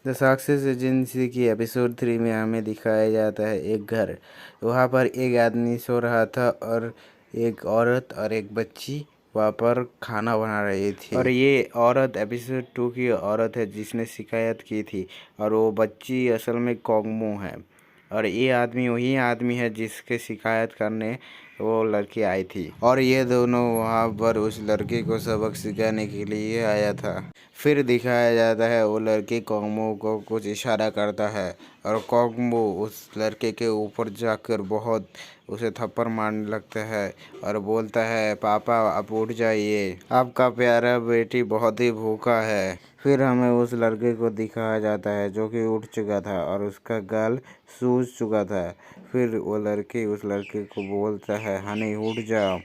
The success agency की episode 3 में हमें दिखाया जाता है एक घर। वहाँ पर एक आदमी सो रहा था और एक औरत और एक बच्ची वहाँ पर खाना बना रही थी। और ये औरत एपिसोड 2 की औरत है जिसने शिकायत की थी, और वो बच्ची असल में कोंगमो है। और ये आदमी वही आदमी है जिसके शिकायत करने वो लड़की आई थी, और ये दोनों वहाँ पर उस लड़के को सबक सिखाने के लिए आया था। फिर दिखाया जाता है वो लड़के कोंगमो को कुछ इशारा करता है, और कोंगमो उस लड़के के ऊपर जाकर बहुत उसे थप्पड़ मारने लगता है और बोलता है, पापा आप उठ जाइए, आपका प्यारा बेटी बहुत ही भूखा है। फिर हमें उस लड़के को दिखाया जाता है जो कि उठ चुका था और उसका गाल सूज चुका था। फिर वो लड़के उस लड़के को बोलता है, हनी उठ जाओ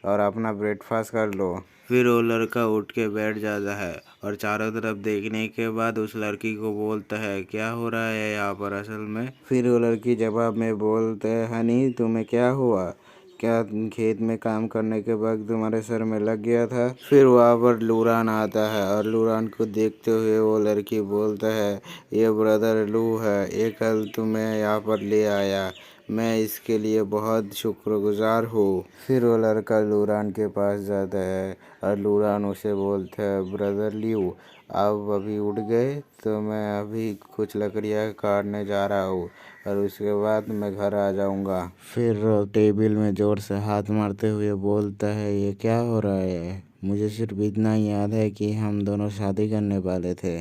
और अपना ब्रेकफास्ट कर लो। फिर वो लड़का उठ के बैठ जाता है और चारों तरफ देखने के बाद उस लड़की को बोलता है, क्या हो रहा है यहाँ पर असल में। फिर वो लड़की जवाब में बोलते है, हनी तुम्हें क्या हुआ, क्या खेत में काम करने के वक्त तुम्हारे सर में लग गया था। फिर वहाँ पर लूरान आता है और लूरान को देखते हुए वो लड़की बोलता है, ये ब्रदर लू है, ये कल तुम्हें यहाँ पर ले आया, मैं इसके लिए बहुत शुक्रगुजार हूँ। फिर वो लड़का लूरान के पास जाता है और लूरान उसे बोलता है, ब्रदर लियो आप अभी उठ गए तो मैं अभी कुछ लकड़ियाँ काटने जा रहा हूँ और उसके बाद मैं घर आ जाऊँगा। फिर टेबल में ज़ोर से हाथ मारते हुए बोलता है, ये क्या हो रहा है, मुझे सिर्फ इतना ही याद है कि हम दोनों शादी करने वाले थे।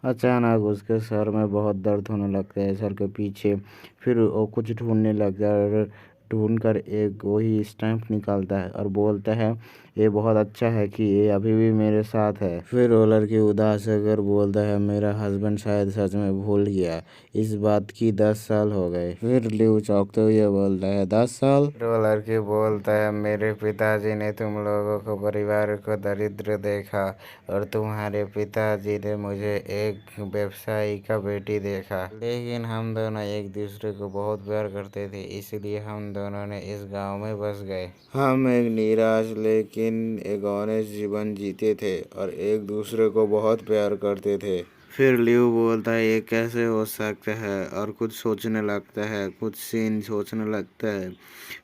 अचानक उसके सर में बहुत दर्द होने लगता है, सर के पीछे। फिर वो कुछ ढूंढने लगता है और ढूंढ कर एक वही स्टैम्प निकालता है और बोलता है, ये बहुत अच्छा है कि ये अभी भी मेरे साथ है। फिर वो लड़की उदास होकर बोलता है, मेरा हस्बैंड शायद सच में भूल गया, इस बात की 10 साल हो गए। फिर लियो चौंकते हुए बोलता है, 10 साल। फिर वो लड़की बोलता है, मेरे पिताजी ने तुम लोगों को परिवार को दरिद्र देखा और तुम्हारे पिताजी ने मुझे एक व्यवसायी का बेटी देखा, लेकिन हम दोनों एक दूसरे को बहुत प्यार करते थे, इसलिए हम दोनों ने इस गांव में बस गए। हम एक निराश लेकिन एक ऑनेस्ट जीवन जीते थे और एक दूसरे को बहुत प्यार करते थे। फिर लियो बोलता है, ये कैसे हो सकता है, और कुछ सोचने लगता है, कुछ सीन सोचने लगता है।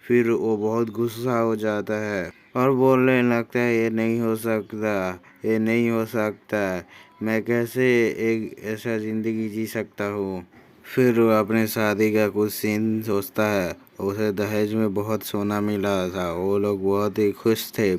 फिर वो बहुत गुस्सा हो जाता है और बोलने लगता है, ये नहीं हो सकता, ये नहीं हो सकता, मैं कैसे एक ऐसा ज़िंदगी जी सकता हूँ। फिर वो अपने शादी का कुछ सीन सोचता है, उसे दहेज में बहुत सोना मिला था, वो लोग बहुत ही खुश थे।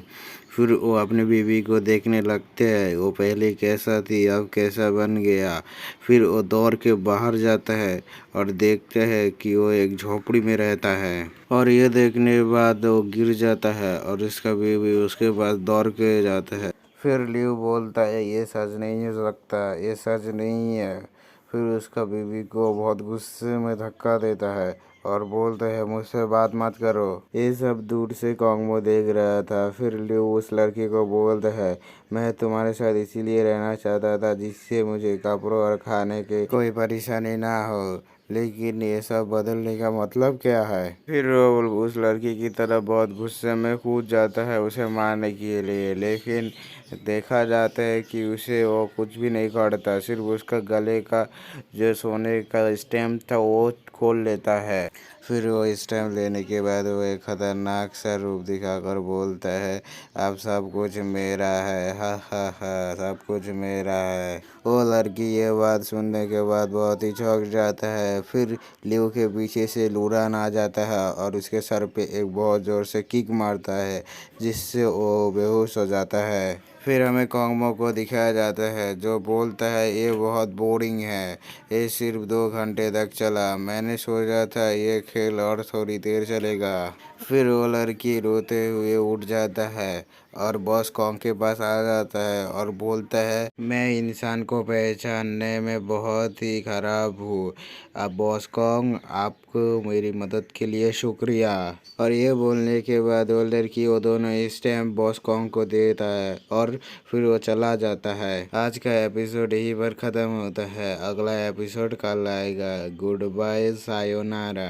फिर वो अपनी बीवी को देखने लगते हैं, वो पहले कैसा थी अब कैसा बन गया। फिर वो दौड़ के बाहर जाता है और देखते हैं कि वो एक झोपड़ी में रहता है, और ये देखने के बाद वो गिर जाता है और उसका बीवी उसके पास दौड़ के जाता है। फिर लियो बोलता है, ये सच नहीं हो सकता, ये सच नहीं है। फिर उसका बीवी को बहुत गुस्से में धक्का देता है और बोलता है, मुझसे बात मत करो। ये सब दूर से कोंगमो देख रहा था। फिर लियो उस लड़की को बोलता है, मैं तुम्हारे साथ इसीलिए रहना चाहता था जिससे मुझे कपड़ों और खाने की कोई परेशानी ना हो, लेकिन ये सब बदलने का मतलब क्या है। फिर वो उस लड़की की तरफ बहुत गुस्से में कूद जाता है उसे मारने के लिए, लेकिन देखा जाता है कि उसे वो कुछ भी नहीं काटता, सिर्फ उसका गले का जो सोने का स्टैम्प था वो खोल लेता है। फिर वो स्टैम्प लेने के बाद वो एक खतरनाक सा रूप दिखाकर बोलता है, अब सब कुछ मेरा है, हा हा हा, सब कुछ मेरा है। वो लड़की ये बात सुनने के बाद बहुत ही चौंक जाता है। फिर लियो के पीछे से लूरान आ जाता है और उसके सर पे एक बहुत ज़ोर से किक मारता है जिससे वो बेहोश हो जाता है। फिर हमें कोंगमो को दिखाया जाता है जो बोलता है, ये बहुत बोरिंग है, ये सिर्फ 2 घंटे तक चला, मैंने सोचा था ये खेल और थोड़ी देर चलेगा। फिर वो लड़की रोते हुए उठ जाता है और बॉस कॉन्ग के पास आ जाता है और बोलता है, मैं इंसान को पहचानने में बहुत ही खराब हूँ, अब बॉस कॉन्ग आपको मेरी मदद के लिए शुक्रिया। और ये बोलने के बाद वो लड़की वो दोनों स्टैम्प बॉस कॉन्ग को देता है और फिर वो चला जाता है। आज का एपिसोड यहीं पर ख़त्म होता है, अगला एपिसोड कल आएगा। Goodbye, sayonara.